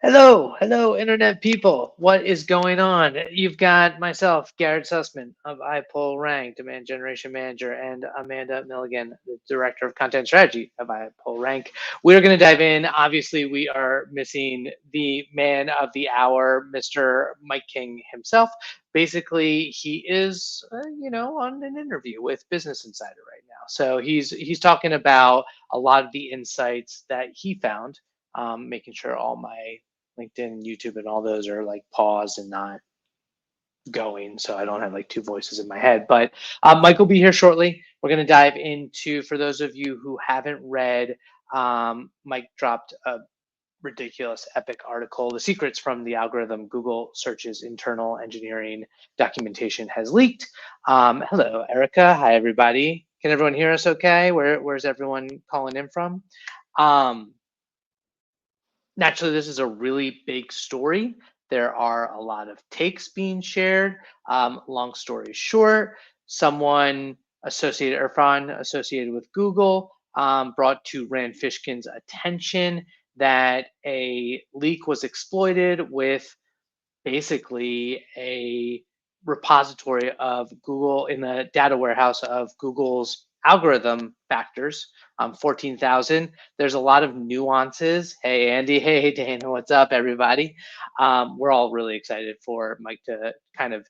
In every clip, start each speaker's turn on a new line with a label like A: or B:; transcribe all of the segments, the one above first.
A: Hello, internet people. What is going on? You've got myself, Garrett Sussman of iPull Rank, Demand Generation Manager, and Amanda Milligan, the Director of Content Strategy of iPull Rank. We're going to dive in. Obviously, we are missing the man of the hour, Mr. Mike King himself. Basically, he is, on an interview with Business Insider right now. So he's talking about a lot of the insights that he found, making sure all my LinkedIn, YouTube, and all those are like paused and not going, so I don't have like two voices in my head. But Mike will be here shortly. We're going to dive into, for those of you who haven't read, Mike dropped a ridiculous epic article, The Secrets from the Algorithm Google Search's Internal Engineering Documentation Has Leaked. Hello, Erica. Hi, everybody. Can everyone hear us okay? Where's everyone calling in from? Um, Naturally, this is a really big story. There are a lot of takes being shared. Long story short, someone associated, Irfan, associated with Google, brought to Rand Fishkin's attention that a leak was exploited with basically a repository of Google in the data warehouse of Google's algorithm factors, 14,000. There's a lot of nuances. Hey, Andy. Hey, Dana. What's up, everybody? We're all really excited for Mike to kind of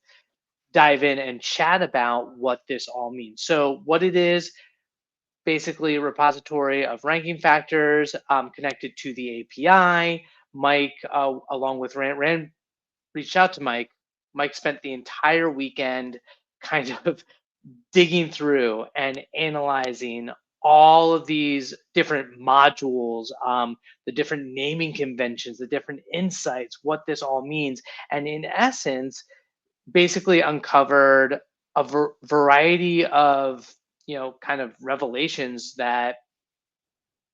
A: dive in and chat about what this all means. So what it is, basically a repository of ranking factors connected to the API. Mike, along with Rand reached out to Mike. Mike spent the entire weekend kind of digging through and analyzing all of these different modules, the different naming conventions, the different insights, what this all means. And in essence, basically uncovered a variety of, kind of revelations that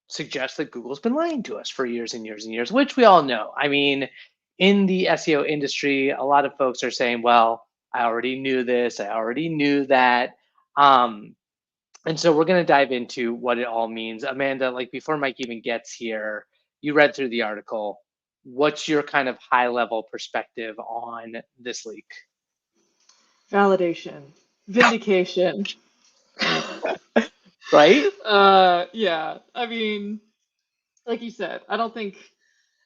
A: suggest that Google's been lying to us for years and years and years, which we all know. I mean, in the SEO industry, a lot of folks are saying, well, I already knew this, I already knew that. Um, and so we're going to dive into what it all means. Amanda, like before Mike even gets here, you read through the article. What's your kind of high level perspective on this leak?
B: Validation, vindication.
A: Right?
B: Yeah. I mean, like you said, I don't think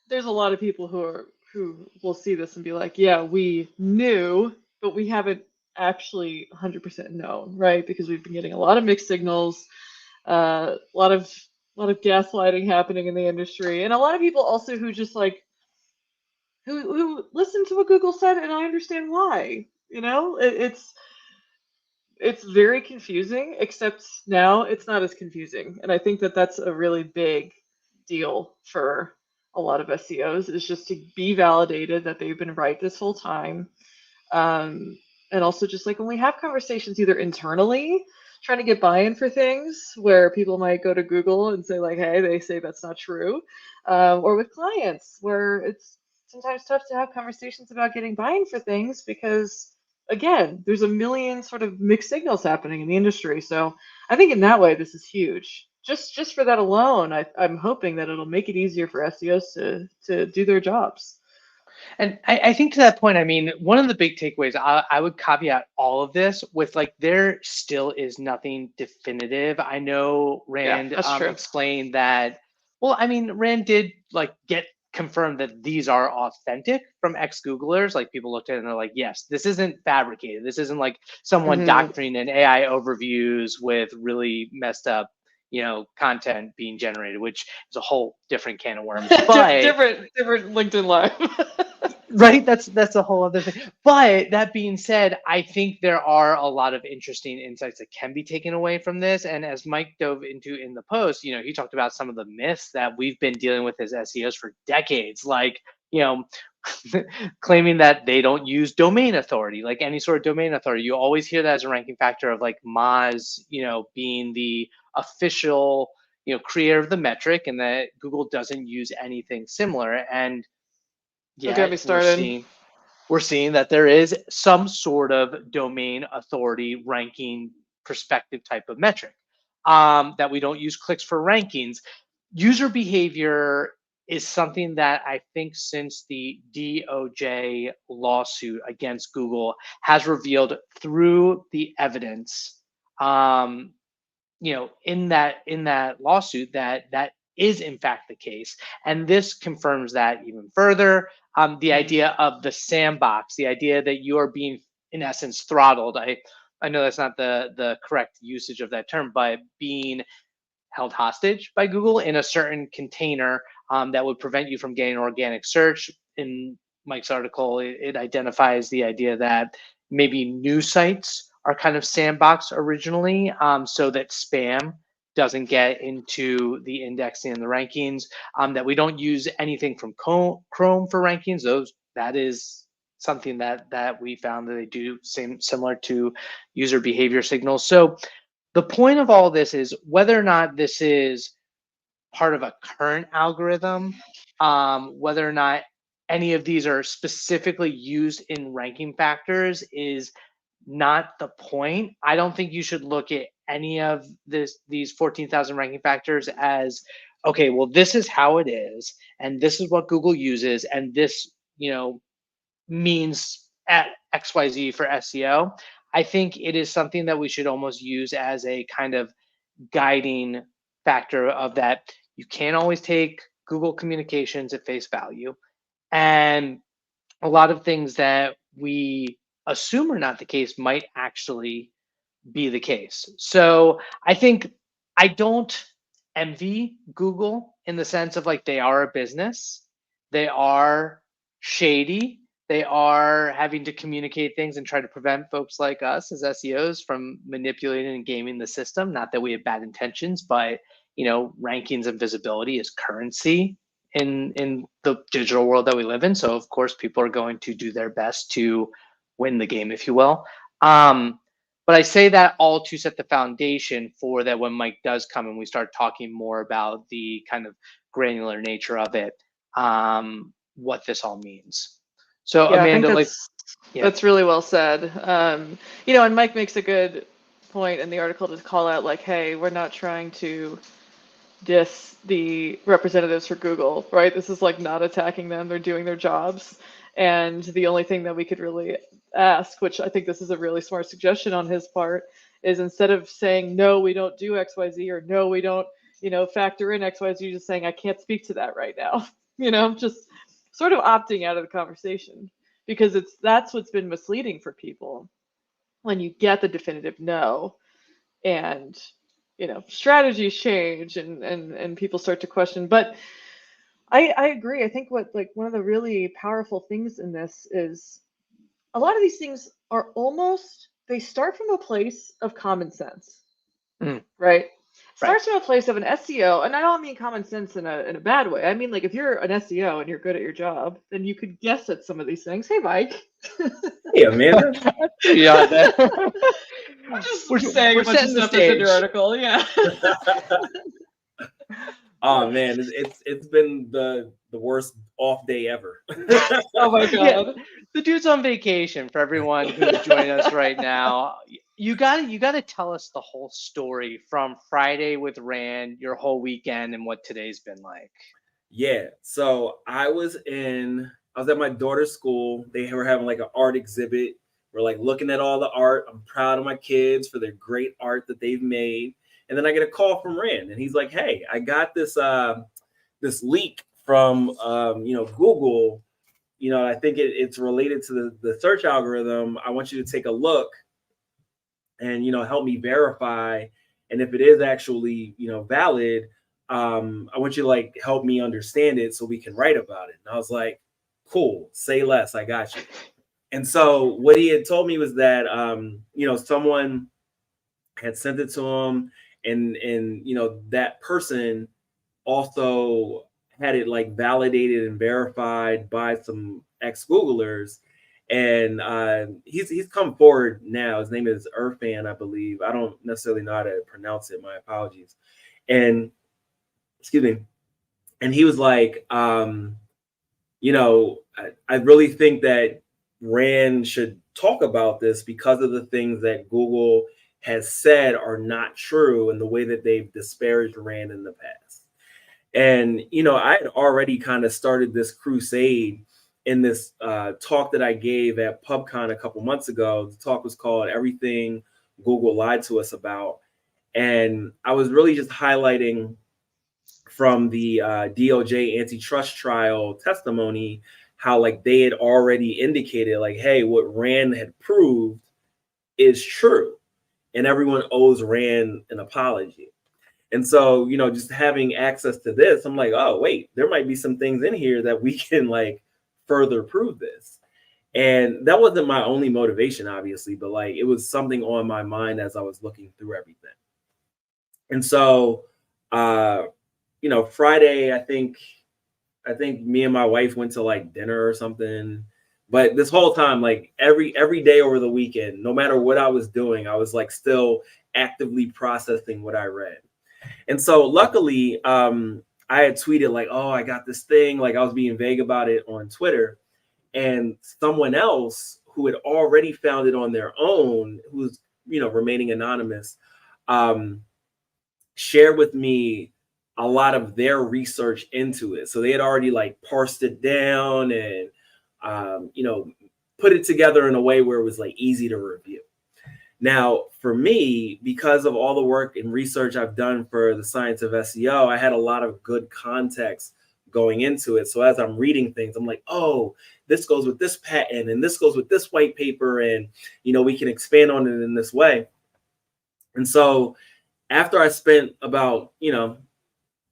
B: there's a lot of people who will see this and be like, yeah, we knew, but we haven't actually 100% known, right? Because we've been getting a lot of mixed signals, a lot of gaslighting happening in the industry, and a lot of people also who just like who listen to what Google said, and I understand why. It's very confusing, except now it's not as confusing. And I think that that's a really big deal for a lot of SEOs is just to be validated that they've been right this whole time. And also just like when we have conversations either internally, trying to get buy-in for things where people might go to Google and say like, hey, they say that's not true. Or with clients where it's sometimes tough to have conversations about getting buy-in for things because again, there's a million sort of mixed signals happening in the industry. So I think in that way, this is huge. Just for that alone, I'm hoping that it'll make it easier for SEOs to do their jobs.
A: And I think to that point, I mean, one of the big takeaways, I would caveat all of this with like, there still is nothing definitive. I know
B: Yeah,
A: Rand
B: that's true.
A: explained that, well, I mean, Rand did like get confirmed that these are authentic from ex-Googlers. Like people looked at it and they're like, yes, this isn't fabricated. This isn't like someone
B: Hmm.
A: doctoring in AI overviews with really messed up, content being generated, which is a whole different can of worms. But
B: Different LinkedIn Live.
A: right, that's a whole other thing. But that being said, I think there are a lot of interesting insights that can be taken away from this. And as Mike dove into in the post, he talked about some of the myths that we've been dealing with as SEOs for decades, like, you know claiming that they don't use domain authority, like any sort of domain authority. You always hear that as a ranking factor of like Moz, being the official, creator of the metric, and that Google doesn't use anything similar. And
B: Don't get
A: yet
B: me
A: we're
B: started.
A: seeing that there is some sort of domain authority ranking perspective type of metric, that we don't use clicks for rankings. User behavior is something that I think since the DOJ lawsuit against Google has revealed through the evidence, in that lawsuit, that is in fact the case, and this confirms that even further. The idea of the sandbox, the idea that you are being, in essence, throttled. I know that's not the correct usage of that term, but being held hostage by Google in a certain container that would prevent you from getting organic search. In Mike's article, it identifies the idea that maybe news sites are kind of sandbox originally, so that spam doesn't get into the indexing and the rankings, that we don't use anything from Chrome for rankings. That is something that we found that they do similar to user behavior signals. So the point of all this is whether or not this is part of a current algorithm, whether or not any of these are specifically used in ranking factors is not the point. I don't think you should look at any of these 14,000 ranking factors as, okay, well, this is how it is, and this is what Google uses, and this, means at XYZ for SEO. I think it is something that we should almost use as a kind of guiding factor of that you can't always take Google communications at face value. And a lot of things that we assume are not the case might actually be the case. So I think I don't envy Google in the sense of like they are a business, they are shady, they are having to communicate things and try to prevent folks like us as SEOs from manipulating and gaming the system. Not that we have bad intentions, but rankings and visibility is currency in the digital world that we live in. So of course people are going to do their best to win the game, if you will. But I say that all to set the foundation for that when Mike does come and we start talking more about the kind of granular nature of it, what this all means. So
B: Yeah,
A: Amanda,
B: I think that's really well said. And Mike makes a good point in the article to call out like, hey, we're not trying to diss the representatives for Google, right? This is like not attacking them. They're doing their jobs. And the only thing that we could really ask, which I think this is a really smart suggestion on his part, is instead of saying, no, we don't do XYZ, or no, we don't, factor in XYZ, just saying, I can't speak to that right now, just sort of opting out of the conversation, because that's what's been misleading for people when you get the definitive no, and strategies change and people start to question. But I agree. I think one of the really powerful things in this is a lot of these things are they start from a place of common sense, right? Starts from a place of an SEO, and I don't mean common sense in a bad way. I mean, like, if you're an SEO and you're good at your job, then you could guess at some of these things. Hey, Mike.
C: Hey, Amanda.
A: Yeah,
B: we're saying a bunch of stuff in your article. Yeah.
C: Oh man, it's been the worst off day ever.
B: Oh my god.
A: Yeah, the dude's on vacation. For everyone who's joining us right now, you gotta tell us the whole story from Friday with Rand, your whole weekend, and what today's been like.
C: Yeah, so I was at my daughter's school. They were having like an art exhibit. We're like looking at all the art. I'm proud of my kids for their great art that they've made. And then I get a call from Rand, and he's like, "Hey, I got this leak from Google. I think it's related to the search algorithm. I want you to take a look and help me verify. And if it is actually valid, I want you to help me understand it so we can write about it." And I was like, "Cool, say less. I got you." And so what he had told me was that someone had sent it to him. And that person also had it validated and verified by some ex-Googlers. And he's come forward now. His name is Irfan, I believe. I don't necessarily know how to pronounce it. My apologies. And excuse me. And he was like, I really think that Rand should talk about this because of the things that Google has said are not true and the way that they've disparaged Rand in the past. And, you know, I had already kind of started this crusade in this talk that I gave at PubCon a couple months ago. The talk was called Everything Google Lied to Us About. And I was really just highlighting from the DOJ antitrust trial testimony how like they had already indicated like, hey, what Rand had proved is true. And everyone owes Rand an apology. And so, you know, just having access to this, I'm like, oh, wait, there might be some things in here that we can like further prove this. And that wasn't my only motivation, obviously, but like it was something on my mind as I was looking through everything. And so, you know, Friday, I think me and my wife went to like dinner or something. But this whole time, like every day over the weekend, no matter what I was doing, I was like still actively processing what I read. And so luckily, I had tweeted like, oh, I got this thing. Like I was being vague about it on Twitter. And someone else who had already found it on their own, who's, you know, remaining anonymous, shared with me a lot of their research into it. So they had already like parsed it down and, you know, put it together in a way where it was like easy to review. Now, for me, because of all the work and research I've done for the science of SEO, I had a lot of good context going into it. So as I'm reading things, I'm like, oh, this goes with this patent and this goes with this white paper. And, you know, we can expand on it in this way. And so after I spent about, you know,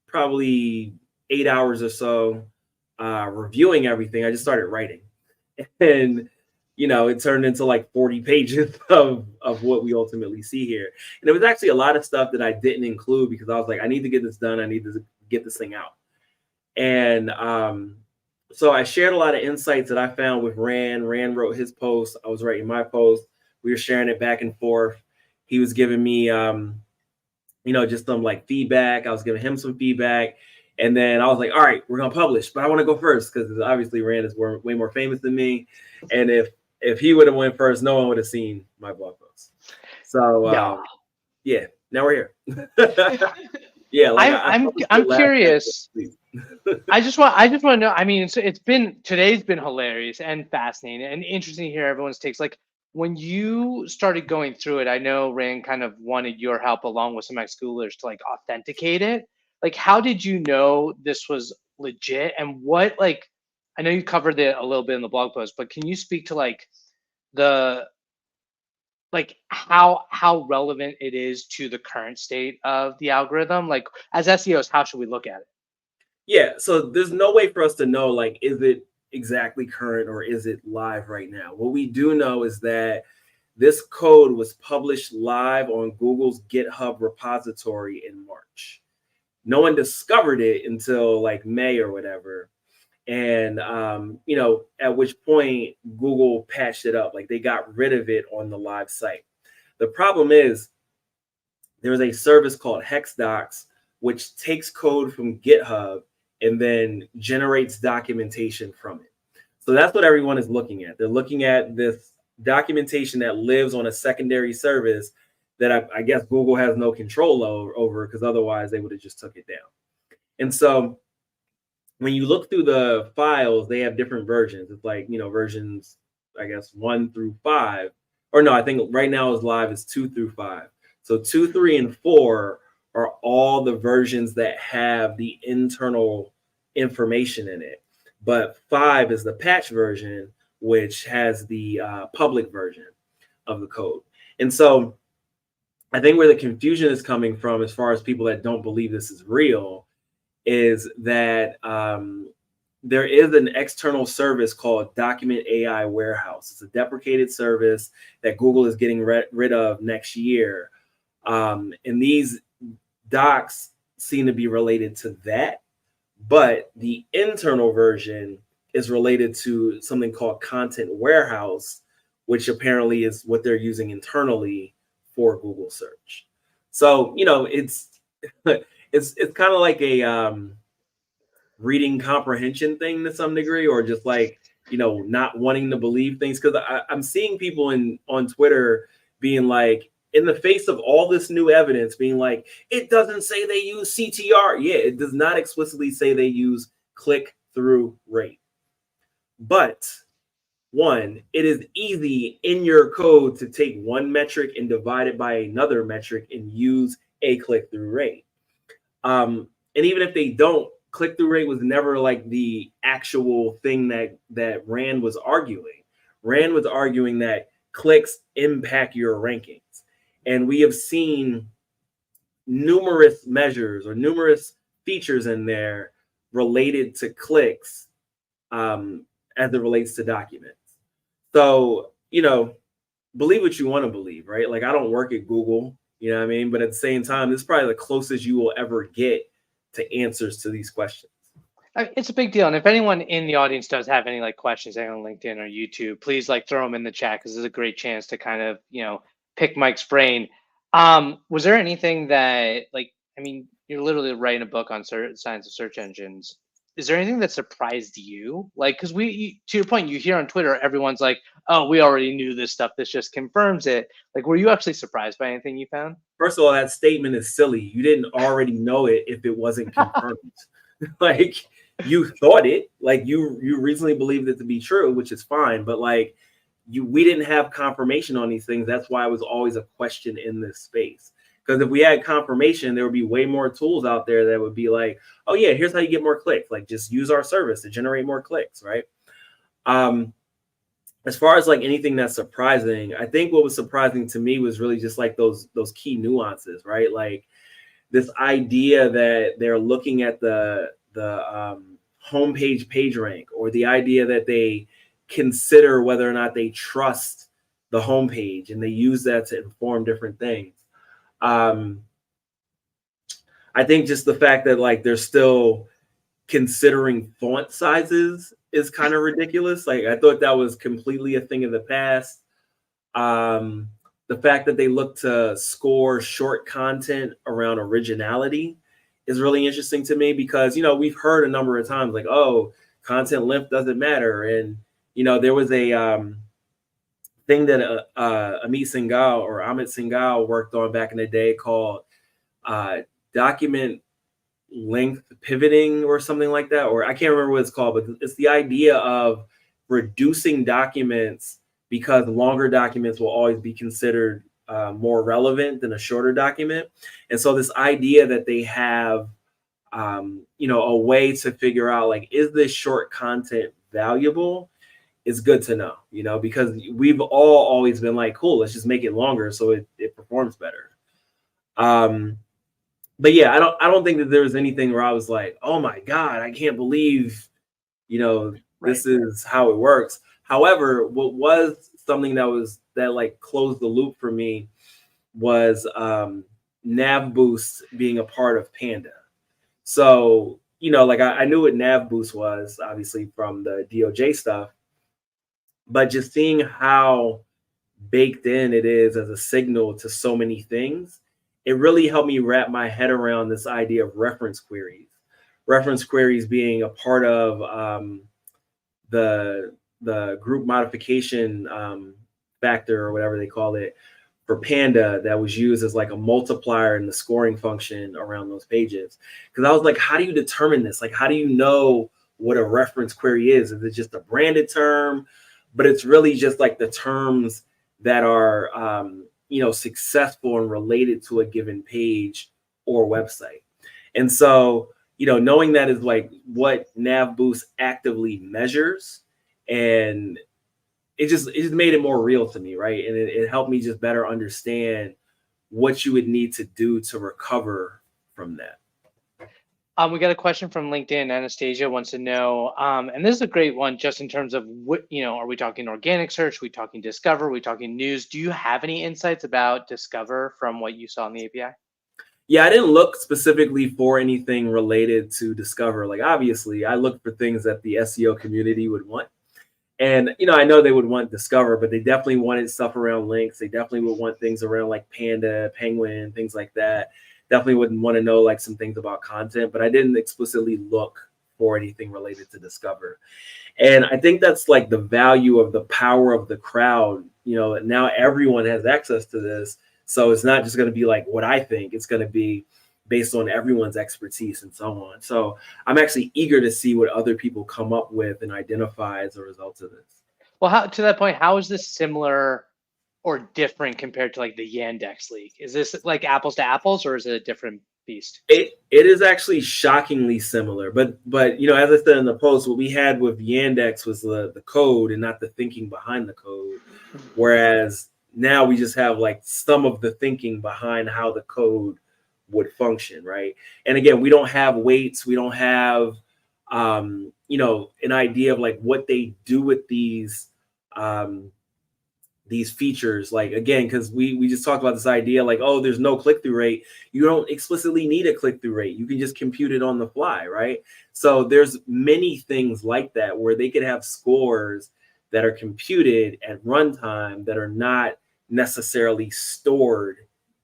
C: probably 8 hours or so reviewing everything, I just started writing. And you know, it turned into like 40 pages of what we ultimately see here. And it was actually a lot of stuff that I didn't include because I was like, I need to get this done. I need to get this thing out. And so I shared a lot of insights that I found with Rand. Rand wrote his post. I was writing my post. We were sharing it back and forth. He was giving me, you know, just some like feedback. I was giving him some feedback. And then I was like, all right, we're going to publish, but I want to go first because obviously Rand is way more famous than me. And if he would have went first, no one would have seen my blog post. So yeah, now we're here. Yeah, like
A: I'm curious. I just want to know. I mean, today's been hilarious and fascinating and interesting to hear everyone's takes. Like when you started going through it, I know Rand kind of wanted your help along with some ex-schoolers to like authenticate it. Like, how did you know this was legit? And what, like, I know you covered it a little bit in the blog post, but can you speak to like how relevant it is to the current state of the algorithm? Like, as SEOs, how should we look at it?
C: Yeah, so there's no way for us to know, like, is it exactly current or is it live right now? What we do know is that this code was published live on Google's GitHub repository in March. No one discovered it until like May or whatever. And, you know, at which point Google patched it up. Like they got rid of it on the live site. The problem is there's a service called HexDocs, which takes code from GitHub and then generates documentation from it. So that's what everyone is looking at. They're looking at this documentation that lives on a secondary service that I guess Google has no control over because otherwise they would have just took it down. And so when you look through the files, they have different versions. It's like, you know, versions, I guess, 1 through 5. Or no, I think right now is live is 2 through 5. So 2, 3, and 4 are all the versions that have the internal information in it. But 5 is the patch version, which has the public version of the code. And so I think where the confusion is coming from, as far as people that don't believe this is real, is that there is an external service called Document AI Warehouse. It's a deprecated service that Google is getting rid of next year. And these docs seem to be related to that, but the internal version is related to something called Content Warehouse, which apparently is what they're using internally for Google search. So, you know, it's kind of like a reading comprehension thing to some degree, or just like, you know, not wanting to believe things. Because I'm seeing people on Twitter being like, in the face of all this new evidence being like, it doesn't say they use CTR. Yeah, it does not explicitly say they use click-through rate. But one, it is easy in your code to take one metric and divide it by another metric and use a click-through rate. And even if they don't, click-through rate was never like the actual thing that Rand was arguing. Rand was arguing that clicks impact your rankings. And we have seen numerous measures or numerous features in there related to clicks as it relates to documents. So, you know, believe what you want to believe, right? Like, I don't work at Google, you know what I mean? But at the same time, this is probably the closest you will ever get to answers to these questions.
A: It's a big deal. And if anyone in the audience does have any like questions on LinkedIn or YouTube, please like throw them in the chat, because this is a great chance to kind of, you know, pick Mike's brain. Was there anything that, like, I mean, you're literally writing a book on science of search engines. Is there anything that surprised you? Like, because to your point, you hear on Twitter, everyone's like, oh, we already knew this stuff. This just confirms it. Like, were you actually surprised by anything you found?
C: First of all, that statement is silly. You didn't already know it if it wasn't confirmed. Like, you thought it, like you reasonably believed it to be true, which is fine. But like, we didn't have confirmation on these things. That's why it was always a question in this space. Because if we had confirmation, there would be way more tools out there that would be like, oh yeah, here's how you get more clicks. Like, just use our service to generate more clicks, right? As far as like anything that's surprising, I think what was surprising to me was really just like those key nuances, right? Like this idea that they're looking at the homepage page rank, or the idea that they consider whether or not they trust the homepage, and they use that to inform different things. I think just the fact that like they're still considering font sizes is kind of ridiculous. Like, I thought that was completely a thing of the past. The fact that they look to score short content around originality is really interesting to me, because, you know, we've heard a number of times like, oh, content length doesn't matter. And, you know, there was a thing that Amit Singhal worked on back in the day called document length pivoting or something like that, or I can't remember what it's called, but it's the idea of reducing documents because longer documents will always be considered more relevant than a shorter document. And so this idea that they have, you know, a way to figure out like, is this short content valuable, is good to know, you know, because we've all always been like, cool, let's just make it longer so it performs better. But yeah, I don't think that there was anything where I was like, oh my God, I can't believe, you know, this is how it works. However, what was something that like closed the loop for me was nav boost being a part of Panda. So, you know, like I knew what nav boost was, obviously, from the DOJ stuff, but just seeing how baked in it is as a signal to so many things, it really helped me wrap my head around this idea of reference queries. Reference queries being a part of the group modification factor, or whatever they call it, for Panda, that was used as like a multiplier in the scoring function around those pages. Because I was like, how do you determine this? Like, how do you know what a reference query is? Is it just a branded term? But it's really just like the terms that are you know, successful and related to a given page or website. And so, you know, knowing that is like what NavBoost actively measures, and it just made it more real to me, right? And it helped me just better understand what you would need to do to recover from that.
A: We got a question from LinkedIn. Anastasia wants to know, and this is a great one, just in terms of what, you know, are we talking organic search? Are we talking Discover? Are we talking news? Do you have any insights about Discover from what you saw in the API?
C: Yeah, I didn't look specifically for anything related to Discover. Like, obviously, I looked for things that the SEO community would want. And, you know, I know they would want Discover, but they definitely wanted stuff around links. They definitely would want things around like Panda, Penguin, things like that. Definitely wouldn't want to know like some things about content, but I didn't explicitly look for anything related to Discover. And I think that's like the value of the power of the crowd. You know, now everyone has access to this. So it's not just going to be like what I think. It's going to be based on everyone's expertise and so on. So I'm actually eager to see what other people come up with and identify as a result of this.
A: Well, to that point, how is this similar or different compared to like the Yandex leak? Is this like apples to apples, or is it a different beast?
C: It is actually shockingly similar, but as I said in the post, what we had with Yandex was the code and not the thinking behind the code, whereas now we just have like some of the thinking behind how the code would function, right? And again, we don't have weights, we don't have an idea of like what they do with these features, like, again, because we just talked about this idea like, oh, there's no click-through rate. You don't explicitly need a click-through rate. You can just compute it on the fly, right? So there's many things like that where they could have scores that are computed at runtime that are not necessarily stored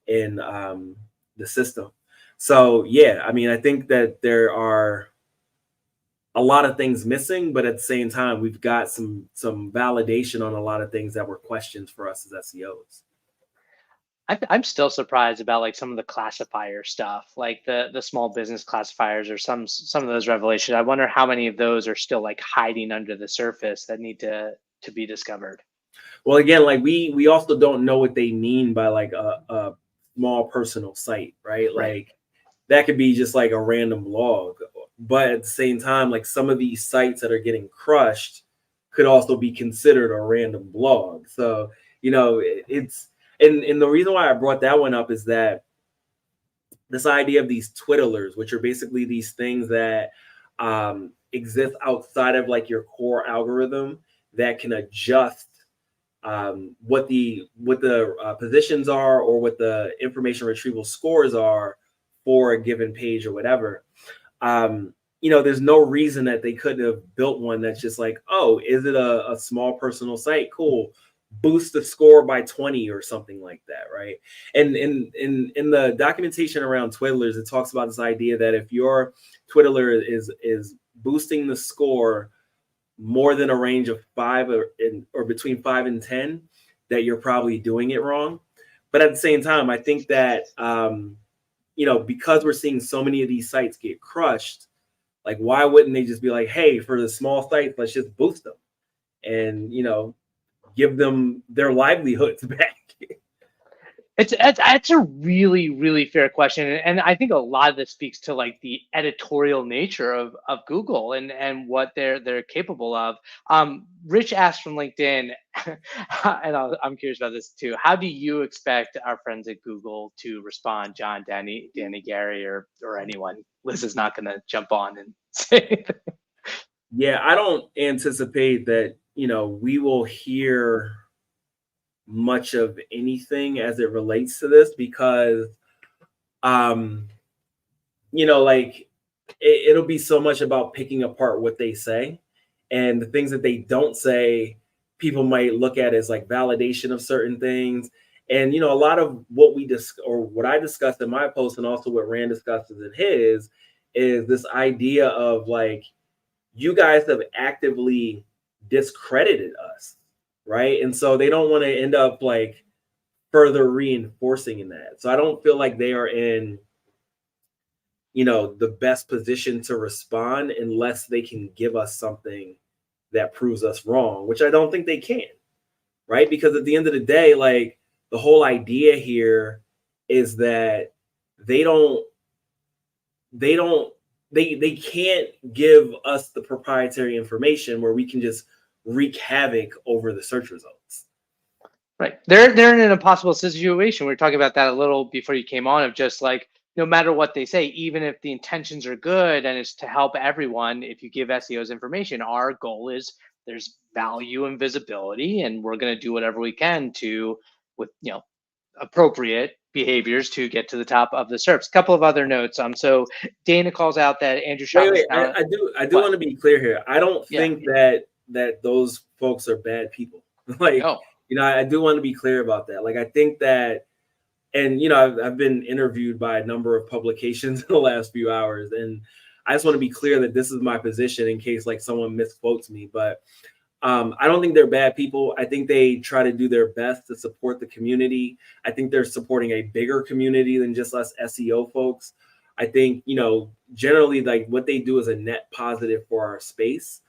C: in the system. So yeah, I mean, I think that there are a lot of things missing, but at the same time, we've got some validation on a lot of things that were questions for us as SEOs.
A: I'm still surprised about like some of the classifier stuff, like the small business classifiers or some of those revelations. I wonder how many of those are still like hiding under the surface that need to be discovered.
C: Well, again, like we also don't know what they mean by like a small personal site, right? Like that could be just like a random blog. But at the same time, like some of these sites that are getting crushed could also be considered a random blog. So, it's, and the reason why I brought that one up is that this idea of these twiddlers, which are basically these things that exist outside of like your core algorithm that can adjust what the positions are or what the information retrieval scores are for a given page or whatever. There's no reason that they couldn't have built one that's just like, oh, is it a small personal site? Cool. Boost the score by 20 or something like that, right? And in the documentation around twiddlers, it talks about this idea that if your twiddler is boosting the score more than a range of 5 or between 5 and 10, that you're probably doing it wrong. But at the same time, I think that because we're seeing so many of these sites get crushed, like why wouldn't they just be like, hey, for the small sites, let's just boost them and give them their livelihoods back?
A: It's a really, really fair question, and I think a lot of this speaks to like the editorial nature of Google and what they're capable of. Rich asked from LinkedIn, and I'm curious about this too. How do you expect our friends at Google to respond, John, Danny, Gary, or anyone? Liz is not going to jump on and say anything.
C: Yeah, I don't anticipate that we will hear much of anything as it relates to this because like it'll be so much about picking apart what they say, and the things that they don't say people might look at as like validation of certain things. And a lot of what what I discussed in my post and also what Rand discusses in his is this idea of like, you guys have actively discredited us, right? And so they don't want to end up like further reinforcing in that. So I don't feel like they are in the best position to respond unless they can give us something that proves us wrong, which I don't think they can, right? Because at the end of the day, like the whole idea here is that they can't give us the proprietary information where we can just wreak havoc over the search results.
A: Right. They're in an impossible situation. We were talking about that a little before you came on, of just like, no matter what they say, even if the intentions are good and it's to help everyone, if you give SEOs information, our goal is there's value and visibility, and we're going to do whatever we can to, with appropriate behaviors, to get to the top of the SERPs. A couple of other notes. So Dana calls out that Andrew Schott.
C: I do want to be clear here. I don't think that those folks are bad people. Like, no. I do want to be clear about that. Like, I think that, and I've been interviewed by a number of publications in the last few hours, and I just want to be clear that this is my position in case like someone misquotes me. But I don't think they're bad people. I think they try to do their best to support the community. I think they're supporting a bigger community than just us SEO folks. I think, generally like what they do is a net positive for our space.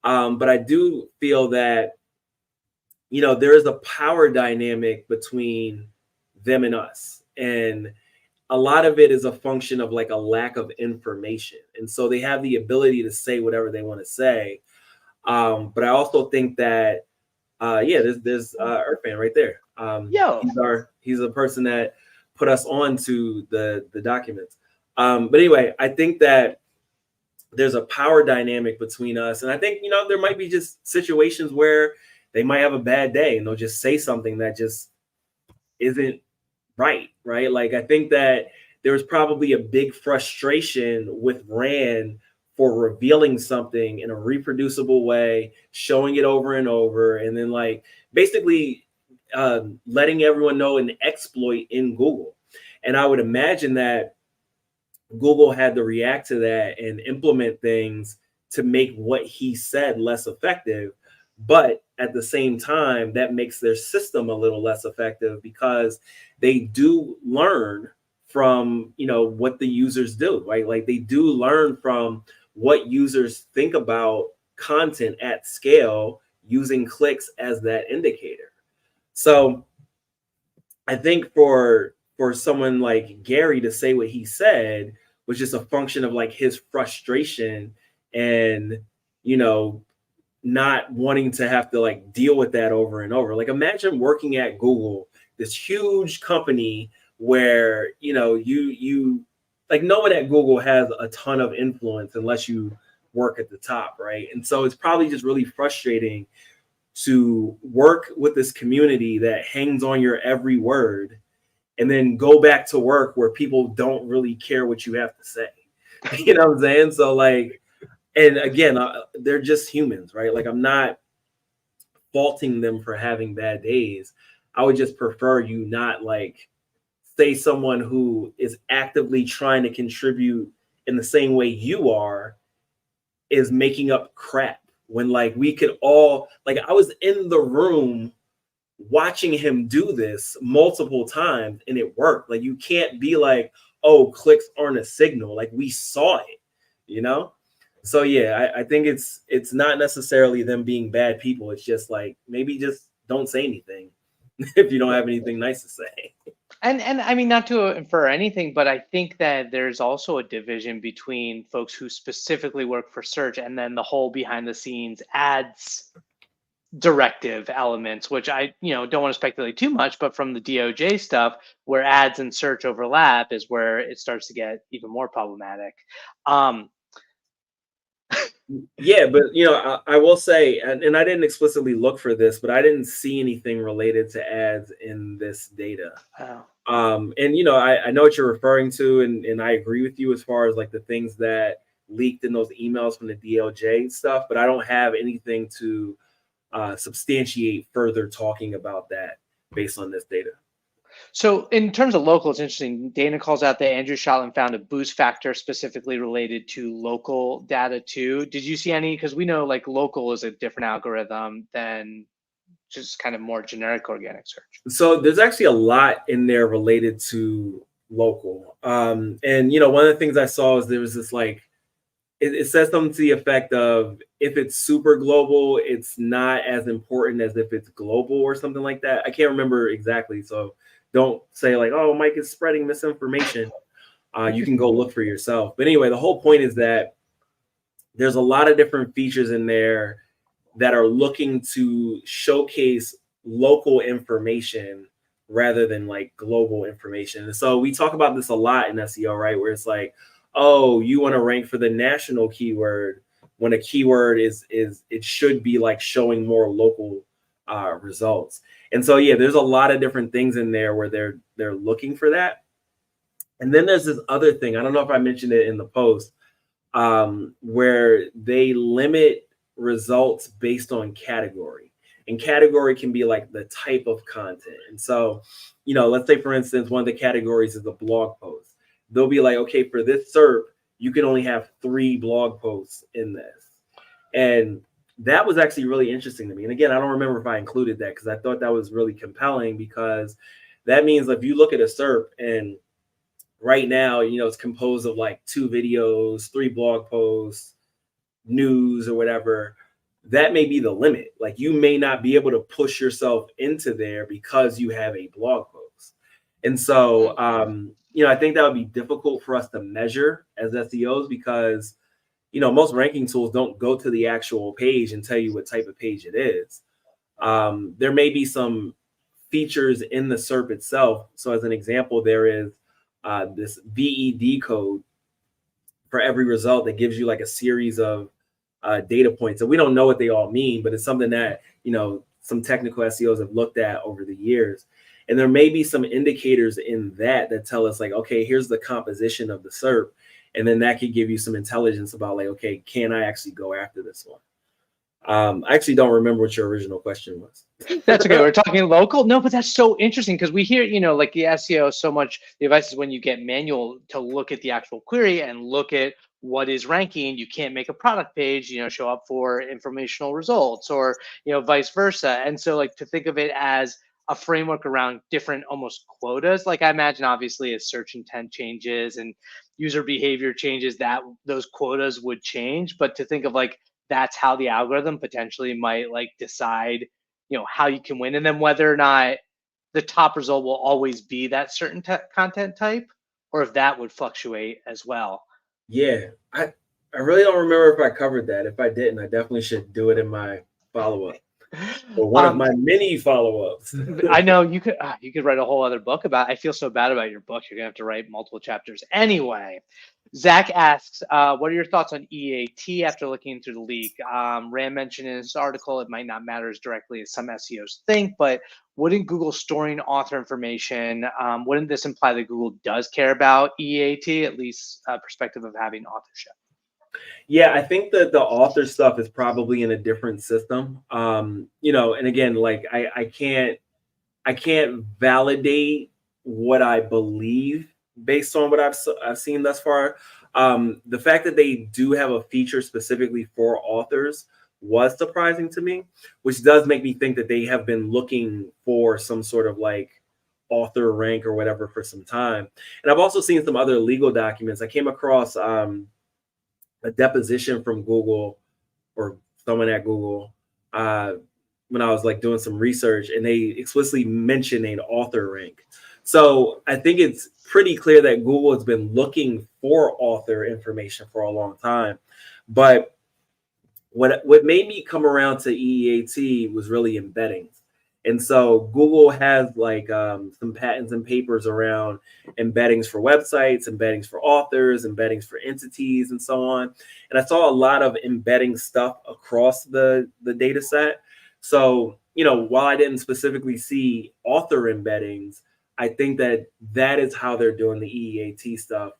C: But I do feel that, there is a power dynamic between them and us. And a lot of it is a function of like a lack of information. And so they have the ability to say whatever they want to say. But I also think that, there's Earthman right there. He's a person that put us on to the documents. But anyway, I think that there's a power dynamic between us. And I think, there might be just situations where they might have a bad day and they'll just say something that just isn't right? Like, I think that there was probably a big frustration with Rand for revealing something in a reproducible way, showing it over and over, and then like basically letting everyone know an exploit in Google. And I would imagine that Google had to react to that and implement things to make what he said less effective. But at the same time, that makes their system a little less effective because they do learn from, what the users do, right? Like they do learn from what users think about content at scale using clicks as that indicator. So I think for someone like Gary to say what he said was just a function of like his frustration and, not wanting to have to like deal with that over and over. Like imagine working at Google, this huge company where, you like no one at Google has a ton of influence unless you work at the top, right? And so it's probably just really frustrating to work with this community that hangs on your every word and then go back to work where people don't really care what you have to say. You know what I'm saying? So like, and again, they're just humans, right? Like I'm not faulting them for having bad days. I would just prefer you not like say someone who is actively trying to contribute in the same way you are is making up crap when like we could all like I was in the room watching him do this multiple times and it worked. Like you can't be like, oh, clicks aren't a signal. Like we saw it, So yeah, I think it's not necessarily them being bad people. It's just like maybe just don't say anything if you don't have anything nice to say.
A: And I mean, not to infer anything, but I think that there's also a division between folks who specifically work for search and then the whole behind the scenes ads directive elements, which I, don't want to speculate too much, but from the DOJ stuff where ads and search overlap is where it starts to get even more problematic.
C: Yeah, but I will say, and I didn't explicitly look for this, but I didn't see anything related to ads in this data.
A: Oh.
C: And I know what you're referring to, and I agree with you as far as like the things that leaked in those emails from the DOJ stuff, but I don't have anything to substantiate further talking about that based on this data.
A: So in terms of local, it's interesting. Dana calls out that Andrew Shotland found a boost factor specifically related to local data too. Did you see any? Because we know like local is a different algorithm than just kind of more generic organic search.
C: So there's actually a lot in there related to local. And one of the things I saw is there was this like, it says something to the effect of if it's super global, it's not as important as if it's global or something like that. I can't remember exactly. So don't say like, oh, Mike is spreading misinformation. You can go look for yourself. But anyway, the whole point is that there's a lot of different features in there that are looking to showcase local information rather than like global information. And so we talk about this a lot in SEO, right? Where it's like, oh, you want to rank for the national keyword when a keyword is it should be like showing more local results. And so, yeah, there's a lot of different things in there where they're looking for that. And then there's this other thing. I don't know if I mentioned it in the post where they limit results based on category. And category can be like the type of content. And so, let's say, for instance, one of the categories is a blog post. They'll be like, okay, for this SERP, you can only have 3 blog posts in this. And that was actually really interesting to me. And again, I don't remember if I included that because I thought that was really compelling, because that means if you look at a SERP and right now, it's composed of like 2 videos, 3 blog posts, news or whatever, that may be the limit. Like you may not be able to push yourself into there because you have a blog post. And so, I think that would be difficult for us to measure as SEOs because, most ranking tools don't go to the actual page and tell you what type of page it is. There may be some features in the SERP itself. So as an example, there is this VED code for every result that gives you like a series of data points. And we don't know what they all mean, but it's something that, some technical SEOs have looked at over the years. And there may be some indicators in that tell us like, okay, here's the composition of the SERP. And then that could give you some intelligence about like, okay, can I actually go after this one? I actually don't remember what your original question was.
A: That's okay. We're talking local. No, but that's so interesting because we hear, like the SEO so much. The advice is when you get manual to look at the actual query and look at what is ranking. You can't make a product page, show up for informational results or, vice versa. And so like to think of it as a framework around different almost quotas. Like I imagine obviously as search intent changes and user behavior changes, that those quotas would change. But to think of like, that's how the algorithm potentially might like decide, how you can win, and then whether or not the top result will always be that certain content type, or if that would fluctuate as well.
C: Yeah, I really don't remember if I covered that. If I didn't, I definitely should do it in my follow-up. Or one of my many follow-ups.
A: I know you could write a whole other book about. I feel so bad about your book. You're gonna have to write multiple chapters anyway. Zach asks, what are your thoughts on EAT after looking through the leak? Rand mentioned in his article it might not matter as directly as some SEOs think, but wouldn't Google storing author information, wouldn't this imply that Google does care about EAT, at least perspective of having authorship?
C: Yeah, I think that the author stuff is probably in a different system. And again, like I can't validate what I believe based on what I've seen thus far. The fact that they do have a feature specifically for authors was surprising to me, which does make me think that they have been looking for some sort of like author rank or whatever for some time. And I've also seen some other legal documents. I came across a deposition from Google or someone at Google when I was like doing some research, and they explicitly mentioned an author rank. So I think it's pretty clear that Google has been looking for author information for a long time. But what made me come around to EAT was really embeddings. And so Google has like some patents and papers around embeddings for websites, embeddings for authors, embeddings for entities, and so on. And I saw a lot of embedding stuff across the data set. So, while I didn't specifically see author embeddings, I think that is how they're doing the EAT stuff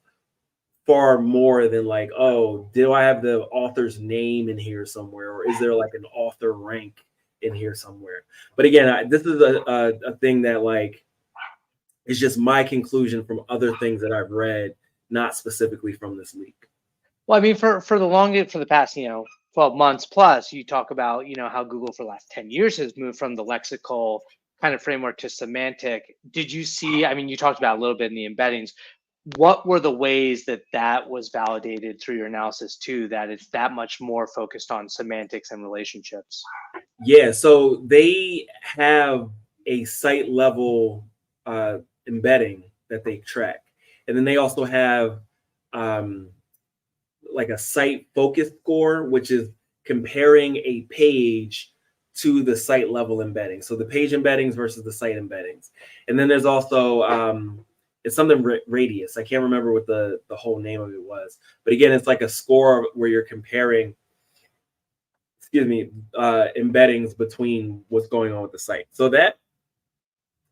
C: far more than like, oh, do I have the author's name in here somewhere? Or is there like an author rank in here somewhere? But again, this is a thing that like is just my conclusion from other things that I've read, not specifically from this leak.
A: Well, I mean, for the past 12 months plus, you talk about how Google for the last 10 years has moved from the lexical kind of framework to semantic. Did you see? I mean, you talked about a little bit in the embeddings. What were the ways that was validated through your analysis too, that it's that much more focused on semantics and relationships?
C: Yeah, so they have a site level embedding that they track. And then they also have like a site focus score, which is comparing a page to the site level embedding. So the page embeddings versus the site embeddings. And then there's also it's something radius. I can't remember what the whole name of it was. But again, it's like a score where you're comparing embeddings between what's going on with the site. So that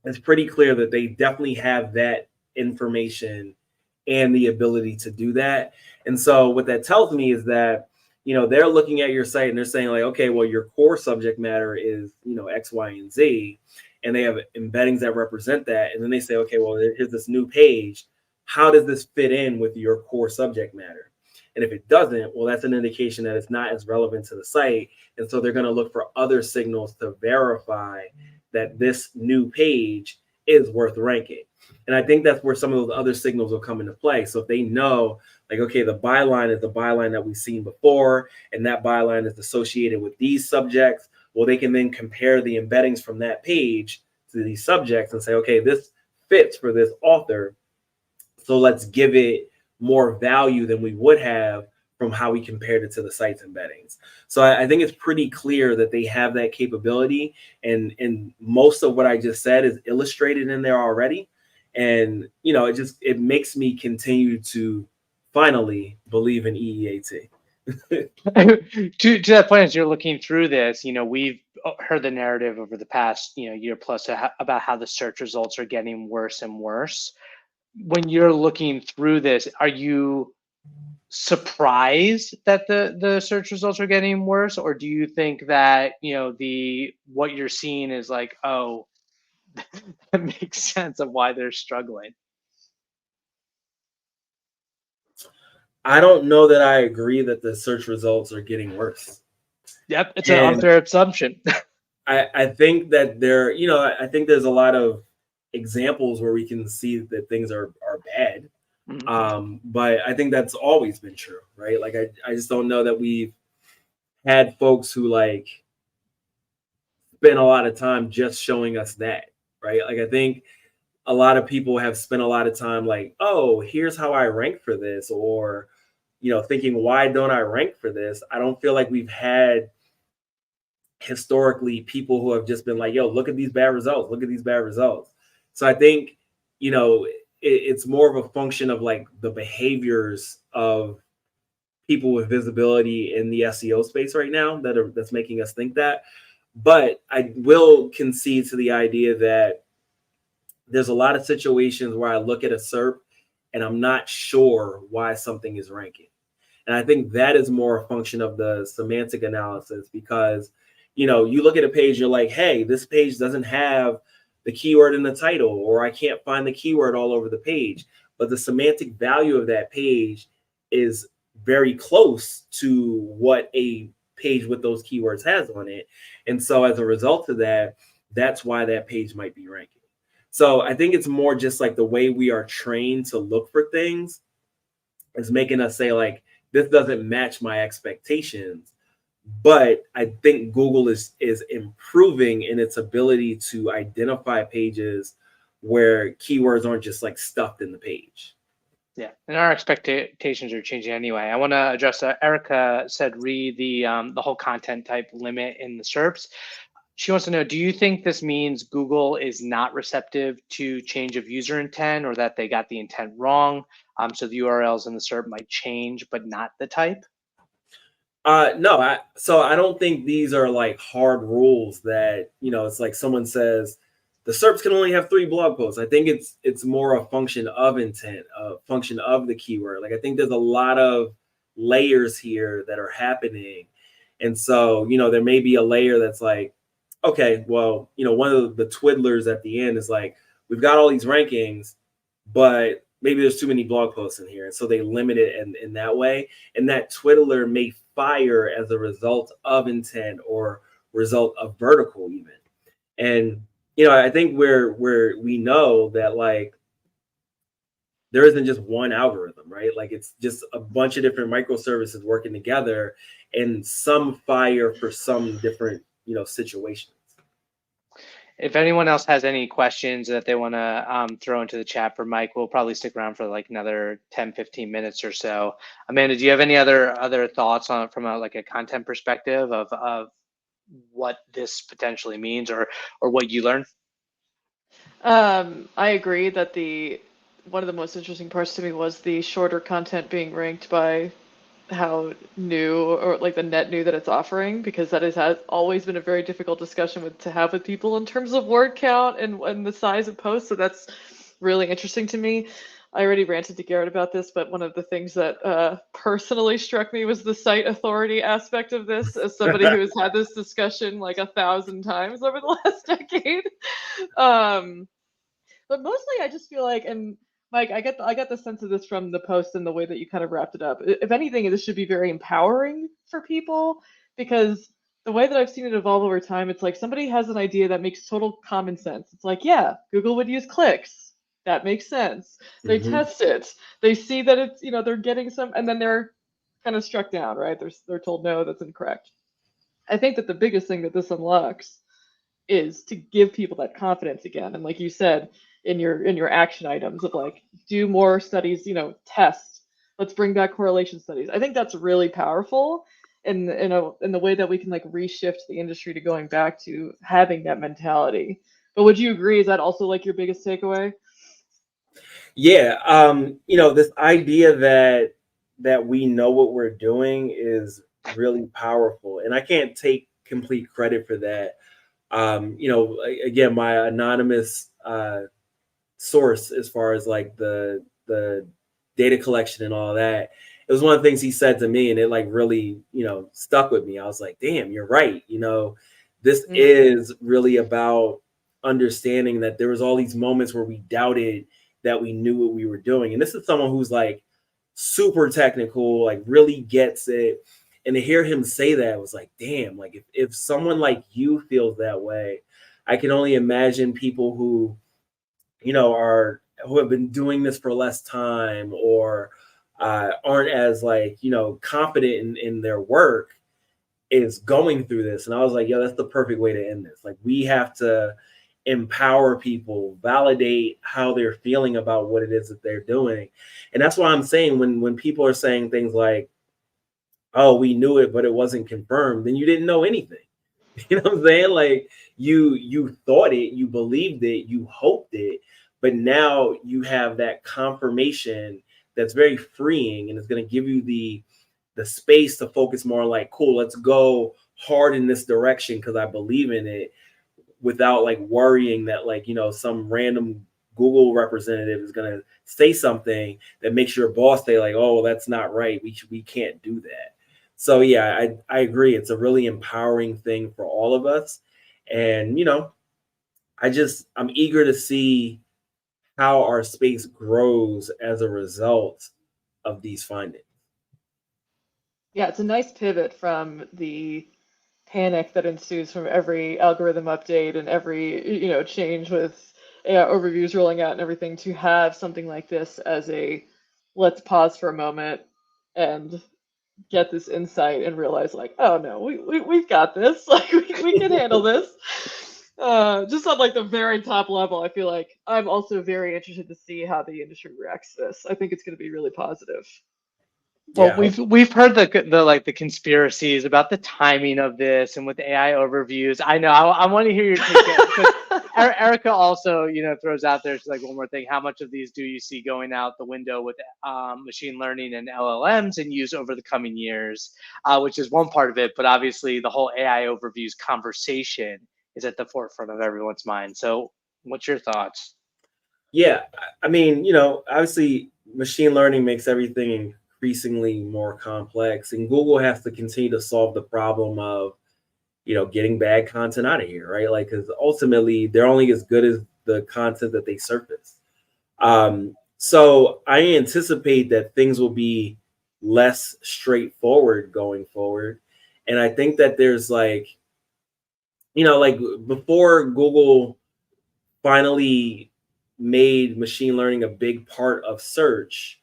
C: is pretty clear that they definitely have that information and the ability to do that. And so what that tells me is that, they're looking at your site and they're saying like, okay, well, your core subject matter is, X, Y, and Z, and they have embeddings that represent that. And then they say, okay, well, here's this new page. How does this fit in with your core subject matter? And if it doesn't, well, that's an indication that it's not as relevant to the site. And so they're going to look for other signals to verify that this new page is worth ranking. And I think that's where some of those other signals will come into play. So if they know, like, okay, the byline is the byline that we've seen before, and that byline is associated with these subjects, well, they can then compare the embeddings from that page to these subjects and say, okay, this fits for this author, so let's give it more value than we would have from how we compared it to the site's embeddings. So I think it's pretty clear that they have that capability, and most of what I just said is illustrated in there already. And it makes me continue to finally believe in EEAT.
A: To that point, as you're looking through this, we've heard the narrative over the past year plus about how the search results are getting worse and worse. When you're looking through this, are you surprised that the search results are getting worse, or do you think that what you're seeing is like, oh, that makes sense of why they're struggling?
C: I don't know that I agree that the search results are getting worse.
A: Yep, it's an unfair assumption.
C: I think that I think there's a lot of examples where we can see that things are bad. Mm-hmm. But I think that's always been true, right? Like I just don't know that we've had folks who like spend a lot of time just showing us that, right? Like I think a lot of people have spent a lot of time like, oh, here's how I rank for this, or thinking, why don't I rank for this? I don't feel like we've had historically people who have just been like, yo, look at these bad results, look at these bad results. So I think it's more of a function of like the behaviors of people with visibility in the SEO space right now that's making us think that. But I will concede to the idea that there's a lot of situations where I look at a SERP and I'm not sure why something is ranking. And I think that is more a function of the semantic analysis, because, you look at a page, you're like, hey, this page doesn't have the keyword in the title, or I can't find the keyword all over the page. But the semantic value of that page is very close to what a page with those keywords has on it. And so as a result of that, that's why that page might be ranking. So I think it's more just like the way we are trained to look for things is making us say like, this doesn't match my expectations. But I think Google is improving in its ability to identify pages where keywords aren't just like stuffed in the page.
A: Yeah, and our expectations are changing anyway. I want to address Erica said read the whole content type limit in the SERPs. She wants to know, do you think this means Google is not receptive to change of user intent, or that they got the intent wrong? So the URLs in the SERP might change, but not the type?
C: No, I don't think these are like hard rules that, it's like someone says the SERPs can only have 3 blog posts. I think it's more a function of intent, a function of the keyword. Like I think there's a lot of layers here that are happening. And so, there may be a layer that's like, okay, well, one of the twiddlers at the end is like, we've got all these rankings, but maybe there's too many blog posts in here. And so they limit it in that way. And that twiddler may fire as a result of intent or result of vertical even. And, I think where we know that like, there isn't just one algorithm, right? Like it's just a bunch of different microservices working together, and some fire for some different, situations.
A: If anyone else has any questions that they want to throw into the chat for Mike, we'll probably stick around for like another 10, 15 minutes or so. Amanda, do you have any other thoughts on from a content perspective of what this potentially means or what you learned?
B: I agree that one of the most interesting parts to me was the shorter content being ranked by how new, or like the net new that it's offering, because that has always been a very difficult discussion to have with people in terms of word count and the size of posts. So that's really interesting to me. I already ranted to Garrett about this, but one of the things that personally struck me was the site authority aspect of this, as somebody who has had this discussion like 1,000 times over the last decade. But mostly I just feel like, and Mike, I got the sense of this from the post and the way that you kind of wrapped it up. If anything, this should be very empowering for people, because the way that I've seen it evolve over time, it's like somebody has an idea that makes total common sense. It's like, yeah, Google would use clicks. That makes sense. They test it. They see that it's, they're getting some, and then they're kind of struck down, right? They're told, no, that's incorrect. I think that the biggest thing that this unlocks is to give people that confidence again. And like you said, in your action items of like, do more studies, test, let's bring back correlation studies. I think that's really powerful in the way that we can like reshift the industry to going back to having that mentality. But would you agree, is that also like your biggest takeaway?
C: Yeah, this idea that we know what we're doing is really powerful, and I can't take complete credit for that. Again, my anonymous source as far as like the data collection and all that, it was one of the things he said to me, and it like really stuck with me. I was like, damn, you're right. This is really about understanding that there was all these moments where we doubted that we knew what we were doing. And this is someone who's like super technical, like really gets it. And to hear him say that was like, damn, like if someone like you feels that way, I can only imagine people who, who have been doing this for less time or aren't as like, confident in their work is going through this. And I was like, yo, that's the perfect way to end this. Like, we have to empower people, validate how they're feeling about what it is that they're doing. And that's why I'm saying when people are saying things like, oh, we knew it, but it wasn't confirmed, then you didn't know anything. You know what I'm saying? Like you thought it, you believed it, you hoped it, but now you have that confirmation that's very freeing, and it's going to give you the space to focus more like, cool, let's go hard in this direction because I believe in it, without like worrying that like, some random Google representative is going to say something that makes your boss say like, oh, that's not right. We can't do that. So yeah, I agree. It's a really empowering thing for all of us. And, I'm eager to see how our space grows as a result of these findings.
B: Yeah, it's a nice pivot from the panic that ensues from every algorithm update and every change with AI overviews rolling out and everything, to have something like this as a let's pause for a moment and get this insight and realize like, oh no, we've got this. Like we can handle this. Just on like the very top level, I feel like I'm also very interested to see how the industry reacts to this. I think it's going to be really positive.
A: Well, we've heard the conspiracies about the timing of this and with AI overviews. I know I want to hear your take. Erica also, throws out there, she's like, one more thing: how much of these do you see going out the window with machine learning and LLMs and use over the coming years? Which is one part of it, but obviously the whole AI overviews conversation is at the forefront of everyone's mind. So, what's your thoughts?
C: Yeah, I mean, obviously machine learning makes everything increasingly more complex, and Google has to continue to solve the problem of, getting bad content out of here, right? Like, because ultimately they're only as good as the content that they surface. So I anticipate that things will be less straightforward going forward. And I think that there's like, like before Google finally made machine learning a big part of search,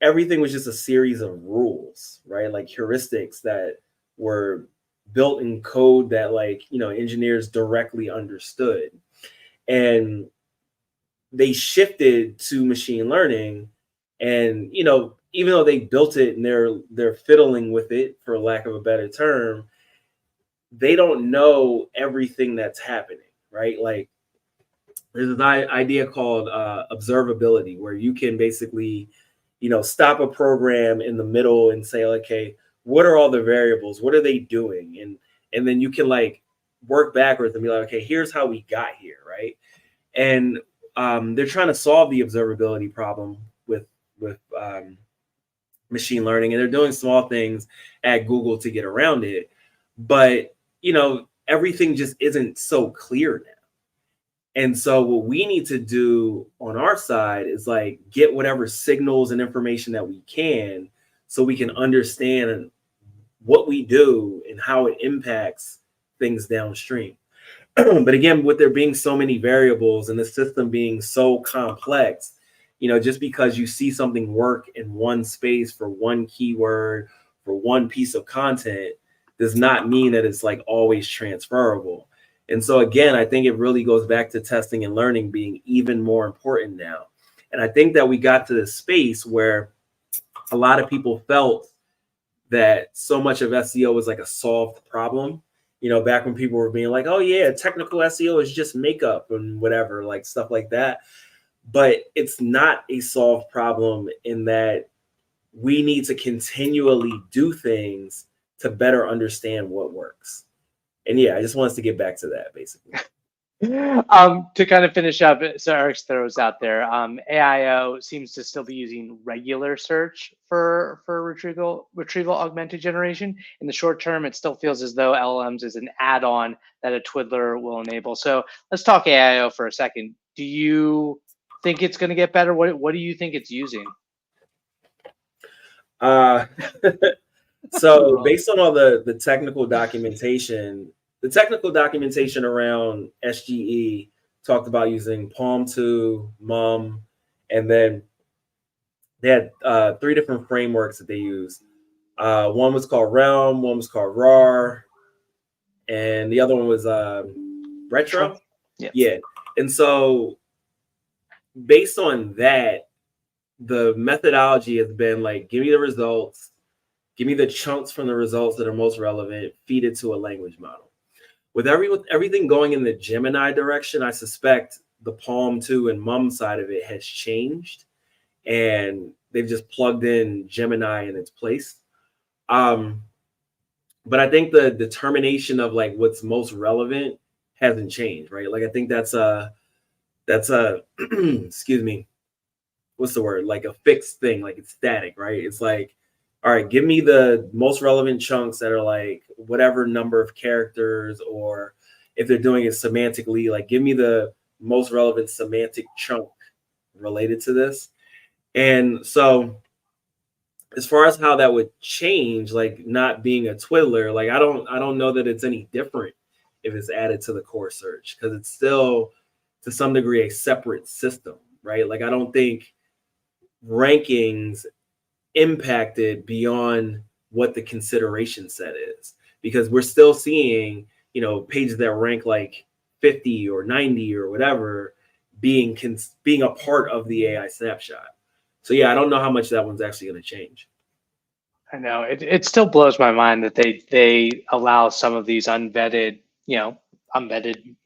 C: everything was just a series of rules, right? Like heuristics that were built in code that like, engineers directly understood. And they shifted to machine learning, and, even though they built it and they're fiddling with it, for lack of a better term, they don't know everything that's happening, right? Like there's an idea called observability, where you can basically, stop a program in the middle and say, okay, what are all the variables? What are they doing? And then you can like work backwards and be like, okay, here's how we got here, right? And they're trying to solve the observability problem with machine learning, and they're doing small things at Google to get around it. But everything just isn't so clear now. And so what we need to do on our side is like get whatever signals and information that we can so we can understand what we do and how it impacts things downstream. But again, with there being so many variables and the system being so complex, just because you see something work in one space for one keyword, for one piece of content, does not mean that it's like always transferable. And so again, I think it really goes back to testing and learning being even more important now. And I think that we got to this space where a lot of people felt that so much of SEO was like a solved problem. Back when people were being like, oh yeah, technical SEO is just makeup and whatever, like stuff like that. But it's not a solved problem in that we need to continually do things to better understand what works. And yeah, I just want us to get back to that basically.
A: To kind of finish up, so Eric throws out there, AIO seems to still be using regular search for retrieval augmented generation. In the short term, it still feels as though LLMs is an add-on that a twiddler will enable. So let's talk AIO for a second. Do you think it's going to get better? What do you think it's using?
C: So based on all the technical documentation, around SGE talked about using Palm 2, MUM, and then they had 3 different frameworks that they used. One was called Realm, one was called RAR, and the other one was Retro. Yeah. And so based on that, the methodology has been like, give me the results, give me the chunks from the results that are most relevant, feed it to a language model. With everything going in the Gemini direction, I suspect the Palm 2 and MUM side of it has changed, and they've just plugged in Gemini in its place. But I think the determination of like what's most relevant hasn't changed, right? Like I think that's a excuse me, what's the word? Like a fixed thing, like it's static, right? It's like, all right, give me the most relevant chunks that are like whatever number of characters, or if they're doing it semantically, like give me the most relevant semantic chunk related to this. And so as far as how that would change, like not being a twiddler, like I don't know that it's any different if it's added to the core search, because it's still to some degree a separate system, right? Like I don't think rankings impacted beyond what the consideration set is, because we're still seeing pages that rank like 50 or 90 or whatever being a part of the AI snapshot. So yeah, I don't know how much that one's actually going to change.
A: I know it still blows my mind that they allow some of these unvetted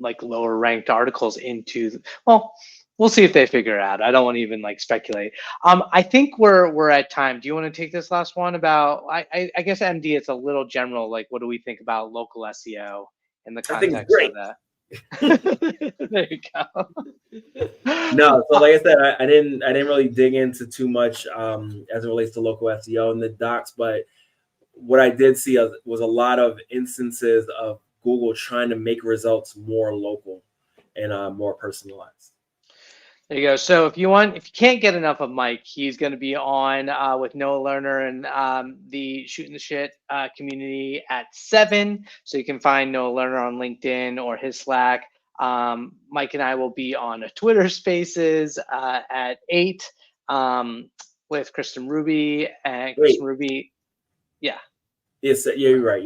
A: like lower ranked articles into, well, we'll see if they figure it out. I don't want to even like speculate. I think we're at time. Do you want to take this last one about, I guess MD, it's a little general, like what do we think about local SEO in the context of that? There you go.
C: No, so like I said, I didn't really dig into too much as it relates to local SEO in the docs, but what I did see was a lot of instances of Google trying to make results more local and more personalized.
A: There you go. So if you can't get enough of Mike, he's going to be on with Noah Lerner and the Shooting the Shit community at 7. So you can find Noah Lerner on LinkedIn or his Slack. Mike and I will be on Twitter Spaces at 8 with Kristen Ruby and Kristen Ruby. Yeah.
C: Yes, yeah, you're right.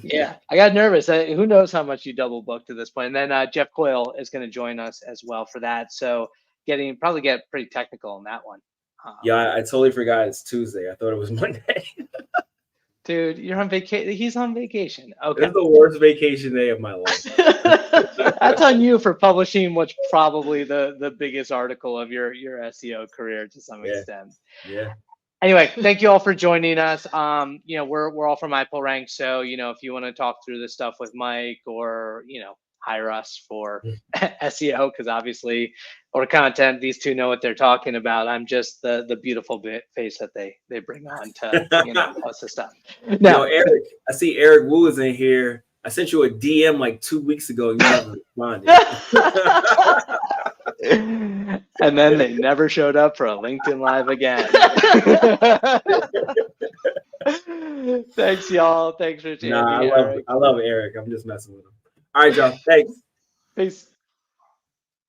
A: Yeah, I got nervous. Who knows how much you double booked to this point? And then Jeff Coyle is going to join us as well for that. So probably get pretty technical on that one.
C: Yeah, I totally forgot it's Tuesday. I thought it was Monday.
A: Dude, you're on vacation. He's on vacation. Okay.
C: It's the worst vacation day of my life.
A: That's on you for publishing what's probably the biggest article of your SEO career to some extent.
C: Yeah.
A: Anyway, thank you all for joining us. We're all from iPullRank, so if you want to talk through this stuff with Mike, or hire us for SEO, because obviously, or content, these two know what they're talking about. I'm just the beautiful face that they bring on to post the stuff.
C: Now, Eric, I see Eric Wu is in here. I sent you a DM like 2 weeks ago and you never responded.
A: And then they never showed up for a LinkedIn Live again. Thanks, y'all. Thanks for tuning in.
C: I love Eric. I'm just messing with him. All right, y'all. Thanks.
A: Peace.